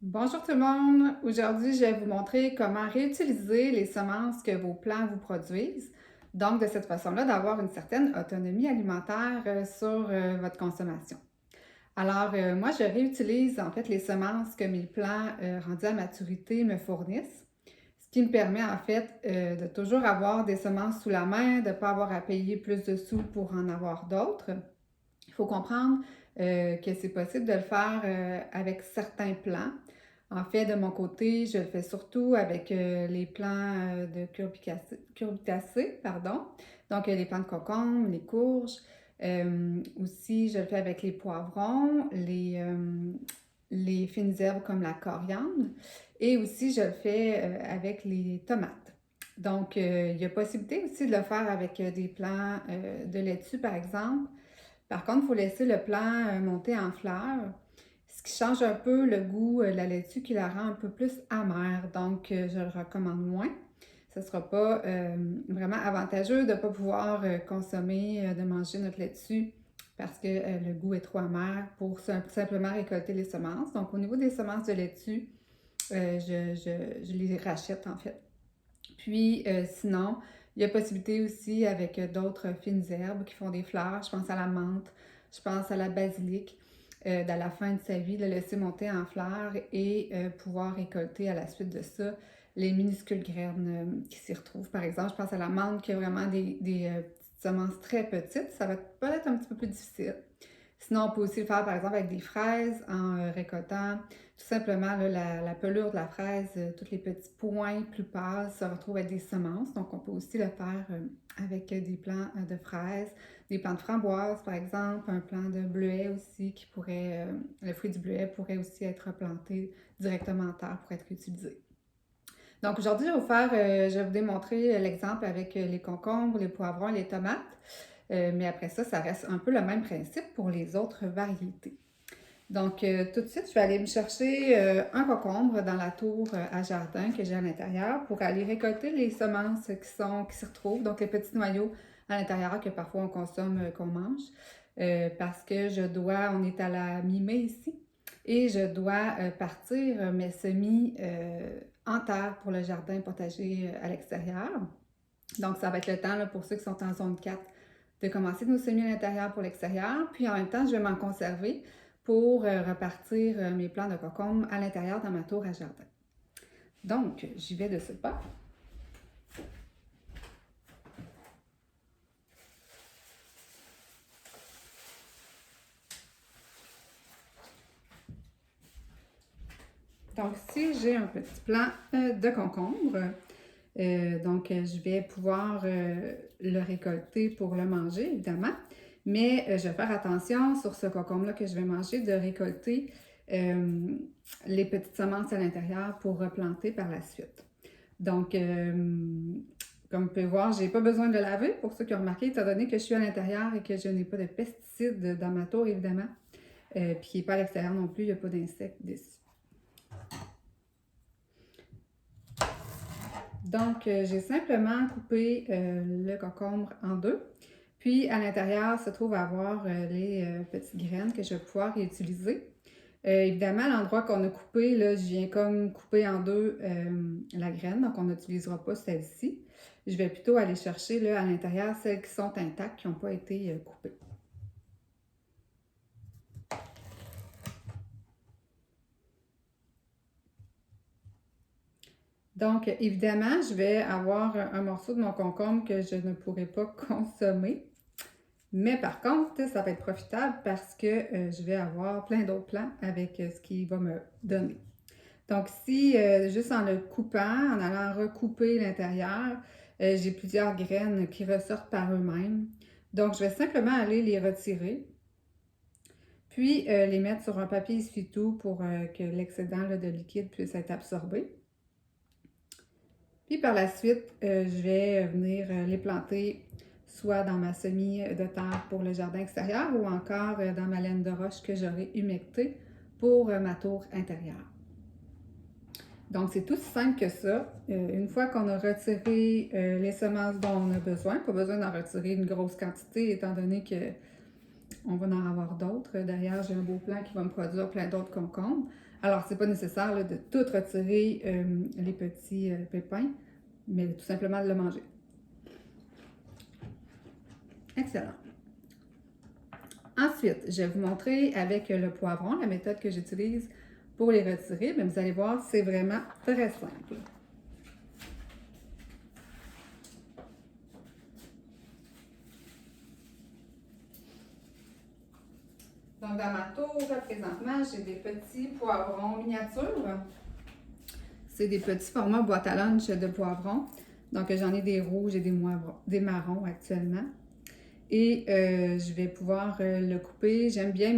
Bonjour tout le monde! Aujourd'hui, je vais vous montrer comment réutiliser les semences que vos plants vous produisent. Donc, de cette façon-là, d'avoir une certaine autonomie alimentaire sur votre consommation. Alors, moi, je réutilise en fait les semences que mes plants rendus à maturité me fournissent, ce qui me permet en fait de toujours avoir des semences sous la main, de ne pas avoir à payer plus de sous pour en avoir d'autres. Il faut comprendre que c'est possible de le faire avec certains plants. En fait, de mon côté, je le fais surtout avec les plants de curbitacées, pardon. Donc, les plants de concombre, les courges. Aussi, je le fais avec les poivrons, les fines herbes comme la coriandre. Et aussi, je le fais avec les tomates. Donc, il y a possibilité aussi de le faire avec des plants de laitue, par exemple. Par contre, il faut laisser le plant monter en fleurs, ce qui change un peu le goût de la laitue, qui la rend un peu plus amère. Donc, je le recommande moins. Ce ne sera pas vraiment avantageux de ne pas pouvoir consommer, de manger notre laitue parce que le goût est trop amer pour simplement récolter les semences. Donc, au niveau des semences de laitue, je les rachète en fait. Puis sinon, il y a possibilité aussi avec d'autres fines herbes qui font des fleurs. Je pense à la menthe, je pense à la basilic, dans la fin de sa vie, le laisser monter en fleurs et pouvoir récolter à la suite de ça les minuscules graines qui s'y retrouvent. Par exemple, je pense à la menthe qui a vraiment des petites semences très petites. Ça va peut-être un petit peu plus difficile. Sinon, on peut aussi le faire, par exemple, avec des fraises en récoltant tout simplement là, la pelure de la fraise, tous les petits points plus pâles se retrouvent avec des semences. Donc, on peut aussi le faire avec des plants de fraises, des plants de framboises, par exemple, un plant de bleuet aussi qui pourrait, le fruit du bleuet pourrait aussi être planté directement en terre pour être utilisé. Donc, aujourd'hui, je vais vous démontrer l'exemple avec les concombres, les poivrons et les tomates. Mais après ça, ça reste un peu le même principe pour les autres variétés. Donc, tout de suite, je vais aller me chercher un concombre dans la tour à jardin que j'ai à l'intérieur pour aller récolter les semences qui s'y retrouvent, donc les petits noyaux à l'intérieur que parfois on consomme, qu'on mange, parce que on est à la mi-mai ici, et je dois partir mes semis en terre pour le jardin potager à l'extérieur. Donc, ça va être le temps là, pour ceux qui sont en zone 4 de commencer nos semis à l'intérieur pour l'extérieur. Puis en même temps, je vais m'en conserver pour repartir mes plants de concombre à l'intérieur dans ma tour à jardin. Donc, j'y vais de ce pas. Donc, si j'ai un petit plant de concombre, je vais pouvoir le récolter pour le manger, évidemment. Mais je vais faire attention sur ce concombre-là que je vais manger, de récolter les petites semences à l'intérieur pour replanter par la suite. Donc, comme vous pouvez voir, je n'ai pas besoin de le laver, pour ceux qui ont remarqué, étant donné que je suis à l'intérieur et que je n'ai pas de pesticides dans ma tour, évidemment. Puis qui n'est pas à l'extérieur non plus, il n'y a pas d'insectes dessus. Donc, j'ai simplement coupé le concombre en deux. Puis, à l'intérieur se trouve à avoir les petites graines que je vais pouvoir réutiliser. Évidemment, l'endroit qu'on a coupé, là, je viens comme couper en deux la graine, donc on n'utilisera pas celle-ci. Je vais plutôt aller chercher là, à l'intérieur celles qui sont intactes, qui n'ont pas été coupées. Donc, évidemment, je vais avoir un morceau de mon concombre que je ne pourrai pas consommer. Mais par contre, ça va être profitable parce que je vais avoir plein d'autres plants avec ce qu'il va me donner. Donc, si juste en le coupant, en allant recouper l'intérieur, j'ai plusieurs graines qui ressortent par eux-mêmes. Donc, je vais simplement aller les retirer, puis les mettre sur un papier essuie-tout pour que l'excédent de liquide puisse être absorbé. Puis par la suite, je vais venir les planter soit dans ma semis de terre pour le jardin extérieur ou encore dans ma laine de roche que j'aurai humectée pour ma tour intérieure. Donc, c'est tout aussi simple que ça. Une fois qu'on a retiré les semences dont on a besoin, pas besoin d'en retirer une grosse quantité étant donné qu'on va en avoir d'autres. Derrière, j'ai un beau plant qui va me produire plein d'autres concombres. Alors, c'est pas nécessaire là, de tout retirer les petits pépins, mais tout simplement de le manger. Excellent. Ensuite, je vais vous montrer avec le poivron, la méthode que j'utilise pour les retirer. Bien, vous allez voir, c'est vraiment très simple. Donc, dans ma tour, présentement, j'ai des petits poivrons miniatures. C'est des petits formats boîte à lunch de poivrons. Donc, j'en ai des rouges et des marrons actuellement. Et je vais pouvoir le couper. J'aime bien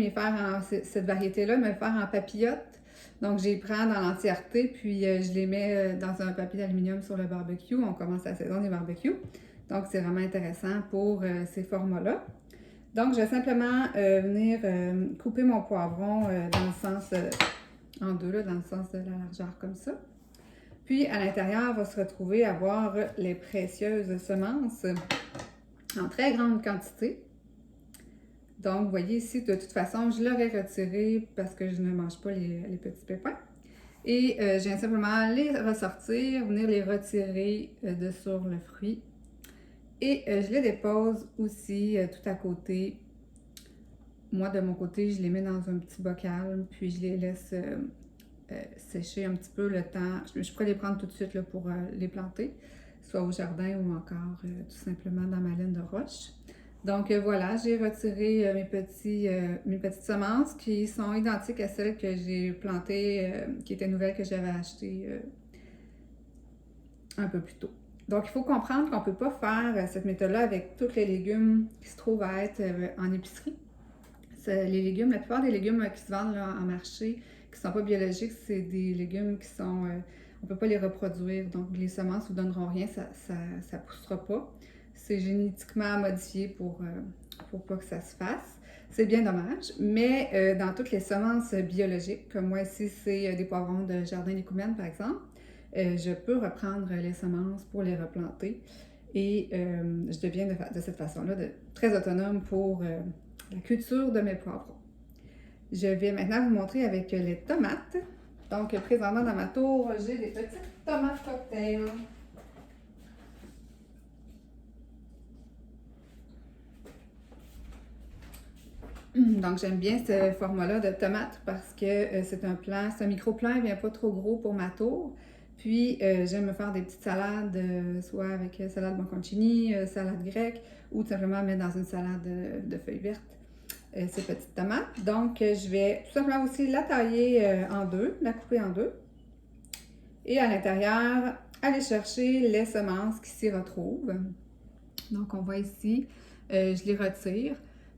cette variété-là, me faire en papillotes. Donc, je les prends dans l'entièreté, puis je les mets dans un papier d'aluminium sur le barbecue. On commence la saison des barbecues. Donc, c'est vraiment intéressant pour ces formats-là. Donc, je vais simplement venir couper mon poivron dans le sens, en deux, là, dans le sens de la largeur comme ça. Puis, à l'intérieur, on va se retrouver à avoir les précieuses semences en très grande quantité. Donc, vous voyez ici, de toute façon, je l'aurais retiré parce que je ne mange pas les petits pépins. Et je viens simplement les ressortir, venir les retirer de sur le fruit. Et je les dépose aussi tout à côté. Moi, de mon côté, je les mets dans un petit bocal, puis je les laisse sécher un petit peu le temps. Je pourrais les prendre tout de suite là, pour les planter, soit au jardin ou encore tout simplement dans ma laine de roche. Donc voilà, j'ai retiré mes petites semences qui sont identiques à celles que j'ai plantées, qui étaient nouvelles que j'avais achetées un peu plus tôt. Donc, il faut comprendre qu'on ne peut pas faire cette méthode-là avec tous les légumes qui se trouvent à être en épicerie. Les légumes, la plupart des légumes qui se vendent là, en marché, qui ne sont pas biologiques, c'est des légumes qui sont... on ne peut pas les reproduire. Donc, les semences ne vous donneront rien, ça ne poussera pas. C'est génétiquement modifié pour pas que ça se fasse. C'est bien dommage. Mais dans toutes les semences biologiques, comme moi ici, c'est des poivrons de Jardin des Coumènes, par exemple, je peux reprendre les semences pour les replanter et je deviens de cette façon-là très autonome pour la culture de mes poivrons. Je vais maintenant vous montrer avec les tomates. Donc, présentement dans ma tour, j'ai des petites tomates cocktail. Donc, j'aime bien ce format-là de tomates parce que c'est un micro-plant, il ne vient pas trop gros pour ma tour. Puis, j'aime me faire des petites salades, soit avec salade bocconcini, salade grecque, ou tout simplement mettre dans une salade de feuilles vertes ces petites tomates. Donc, je vais tout simplement aussi la tailler en deux, la couper en deux. Et à l'intérieur, aller chercher les semences qui s'y retrouvent. Donc, on voit ici, je les retire.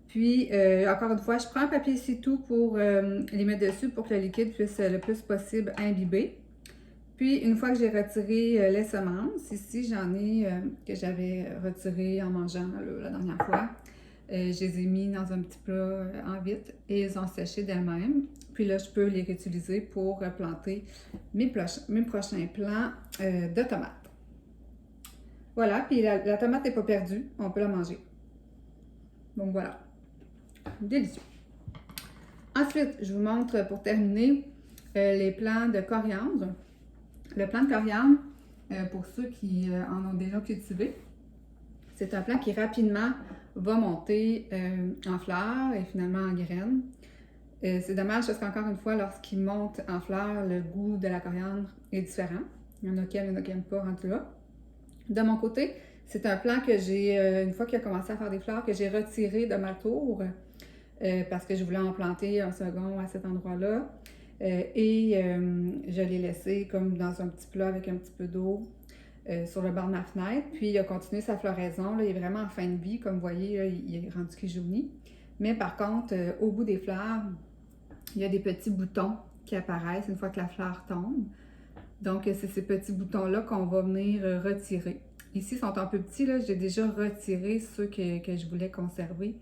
Puis, encore une fois, je prends un papier ciseau pour les mettre dessus pour que le liquide puisse le plus possible imbiber. Puis, une fois que j'ai retiré les semences, ici, j'en ai que j'avais retiré en mangeant la dernière fois. Je les ai mis dans un petit plat en vitre et ils ont séché d'elles-mêmes. Puis là, je peux les réutiliser pour planter mes prochains plants de tomates. Voilà, puis la tomate n'est pas perdue, on peut la manger. Donc voilà, délicieux. Ensuite, je vous montre pour terminer les plants de coriandre. Le plant de coriandre, pour ceux qui en ont déjà cultivé, c'est un plant qui rapidement va monter en fleurs et finalement en graines. C'est dommage parce qu'encore une fois, lorsqu'il monte en fleurs, le goût de la coriandre est différent. Il y en a qui aiment, il y en a qui n'aiment pas rendu là. De mon côté, c'est un plant que j'ai, une fois qu'il a commencé à faire des fleurs, que j'ai retiré de ma tour parce que je voulais en planter un second à cet endroit-là. Je l'ai laissé comme dans un petit plat avec un petit peu d'eau sur le bord de ma fenêtre. Puis il a continué sa floraison. Là, il est vraiment en fin de vie. Comme vous voyez, là, il est rendu qui jaunit. Mais par contre, au bout des fleurs, il y a des petits boutons qui apparaissent une fois que la fleur tombe. Donc, c'est ces petits boutons-là qu'on va venir retirer. Ici, ils sont un peu petits. J'ai déjà retiré ceux que je voulais conserver,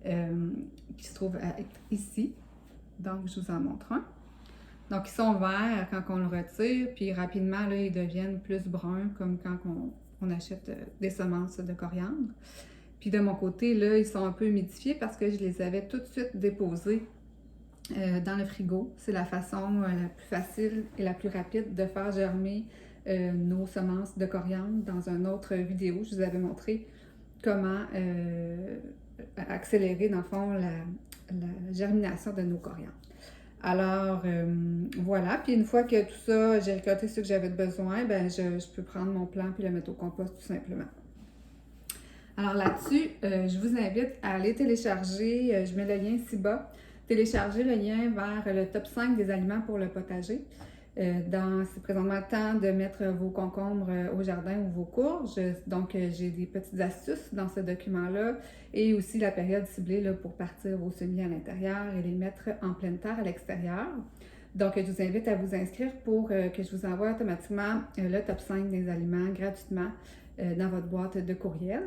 qui se trouvent ici. Donc, je vous en montre un. Donc, ils sont verts quand on le retire, puis rapidement, là, ils deviennent plus bruns, comme quand on achète des semences de coriandre. Puis de mon côté, là, ils sont un peu humidifiés parce que je les avais tout de suite déposés dans le frigo. C'est la façon la plus facile et la plus rapide de faire germer nos semences de coriandre. Dans une autre vidéo, je vous avais montré comment accélérer, dans le fond, la germination de nos coriandres. Alors, voilà. Puis une fois que tout ça, j'ai récolté ce que j'avais besoin, ben je peux prendre mon plant puis le mettre au compost tout simplement. Alors là-dessus, je vous invite à aller télécharger, je mets le lien ici bas, télécharger le lien vers le top 5 des aliments pour le potager. C'est présentement le temps de mettre vos concombres au jardin ou vos courges. Donc, j'ai des petites astuces dans ce document-là et aussi la période ciblée là, pour partir vos semis à l'intérieur et les mettre en pleine terre à l'extérieur. Donc, je vous invite à vous inscrire pour que je vous envoie automatiquement le top 5 des aliments gratuitement dans votre boîte de courriel.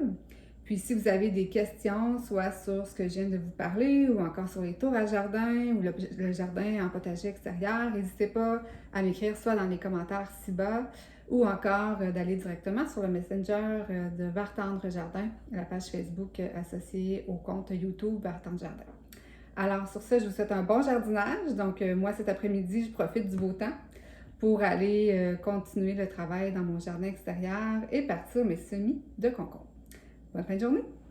Puis, si vous avez des questions, soit sur ce que je viens de vous parler ou encore sur les tours à jardin ou le jardin en potager extérieur, n'hésitez pas à m'écrire soit dans les commentaires ci-bas ou encore d'aller directement sur le Messenger de Vert Tendre Jardin, la page Facebook associée au compte YouTube Vert Tendre Jardin. Alors, sur ce, je vous souhaite un bon jardinage. Donc, moi, cet après-midi, je profite du beau temps pour aller continuer le travail dans mon jardin extérieur et partir mes semis de concombres. Bonne fin de journée!